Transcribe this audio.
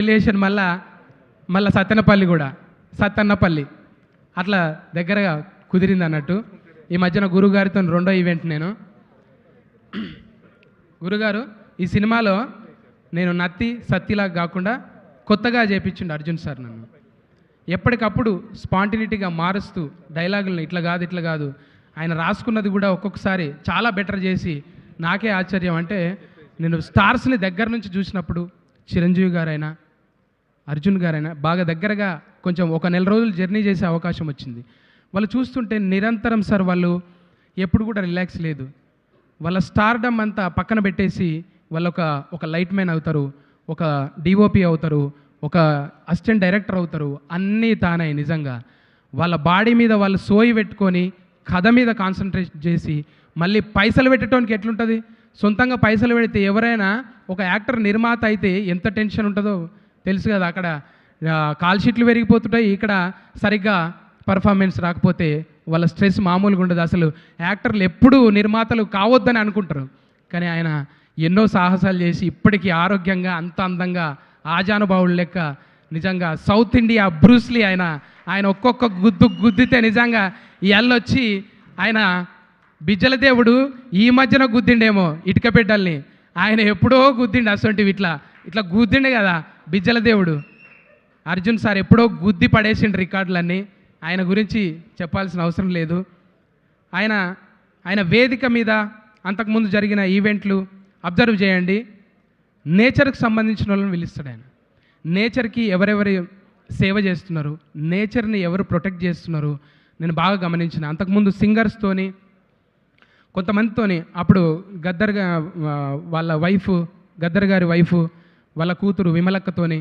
Relation మళ్ళా సత్తెనపల్లి కూడా సత్తన్నపల్లి అట్లా దగ్గరగా కుదిరింది అన్నట్టు. ఈ మధ్యన గురుగారితో రెండో ఈవెంట్ నేను. గురుగారు ఈ సినిమాలో నేను నత్తి సత్తిలా కాకుండా కొత్తగా చేపించిండు అర్జున్ సార్ నన్ను. ఎప్పటికప్పుడు స్పాంటినిటీగా మారుస్తూ డైలాగులను ఇట్లా కాదు ఆయన రాసుకున్నది కూడా ఒక్కొక్కసారి చాలా బెటర్ చేసి నాకే ఆశ్చర్యం. అంటే నేను స్టార్స్ని దగ్గర నుంచి చూసినప్పుడు చిరంజీవి గారైనా అర్జున్ గారైనా బాగా దగ్గరగా కొంచెం ఒక నెల రోజులు జర్నీ చేసే అవకాశం వచ్చింది. వాళ్ళు చూస్తుంటే నిరంతరం సార్ వాళ్ళు ఎప్పుడు కూడా రిలాక్స్ లేదు. వాళ్ళ స్టార్డమ్ అంతా పక్కన పెట్టేసి వాళ్ళు ఒక లైట్ మ్యాన్ అవుతారు, ఒక డిఓపి అవుతారు, ఒక అసిస్టెంట్ డైరెక్టర్ అవుతారు. అన్నీ తానే నిజంగా వాళ్ళ బాడీ మీద వాళ్ళు సోయి పెట్టుకొని కథ మీద కాన్సన్ట్రేట్ చేసి మళ్ళీ పైసలు పెట్టడానికి ఎట్లుంటుంది. సొంతంగా పైసలు పెడితే ఎవరైనా ఒక యాక్టర్ నిర్మాత అయితే ఎంత టెన్షన్ ఉంటుందో తెలుసు కదా. అక్కడ కాల్ షీట్లు పెరిగిపోతుంటాయి, ఇక్కడ సరిగ్గా పర్ఫార్మెన్స్ రాకపోతే వాళ్ళ స్ట్రెస్ మామూలుగా ఉండదు. అసలు యాక్టర్లు ఎప్పుడూ నిర్మాతలు కావద్దని అనుకుంటారు, కానీ ఆయన ఎన్నో సాహసాలు చేసి ఇప్పటికీ ఆరోగ్యంగా అంత అందంగా ఆజానుభావులు లెక్క నిజంగా సౌత్ ఇండియా బ్రూస్లీ ఆయన ఒక్కొక్క గుద్దితే నిజంగా ఈ ఎల్లొచ్చి ఆయన బిజ్జల దేవుడు ఈ మధ్యన గుద్దిండేమో ఇటుక బిడ్డల్ని, ఆయన ఎప్పుడో గుద్దిండు అసొంటివి ఇట్లా గుద్దిండే కదా బిజ్జల దేవుడు. అర్జున్ సార్ ఎప్పుడో గుద్ది పడేసిండు రికార్డులన్నీ. ఆయన గురించి చెప్పాల్సిన అవసరం లేదు. ఆయన వేదిక మీద అంతకుముందు జరిగిన ఈవెంట్లు అబ్జర్వ్ చేయండి. నేచర్కి సంబంధించిన వాళ్ళని పిలుస్తాడు ఆయన. నేచర్కి ఎవరెవరు సేవ చేస్తున్నారు, నేచర్ని ఎవరు ప్రొటెక్ట్ చేస్తున్నారు నేను బాగా గమనించిన. అంతకుముందు సింగర్స్తోని కొంతమందితోని అప్పుడు వాళ్ళ వైఫ్ గద్దర్ గారి వైఫ్ వాళ్ళ కూతురు విమలక్కతోని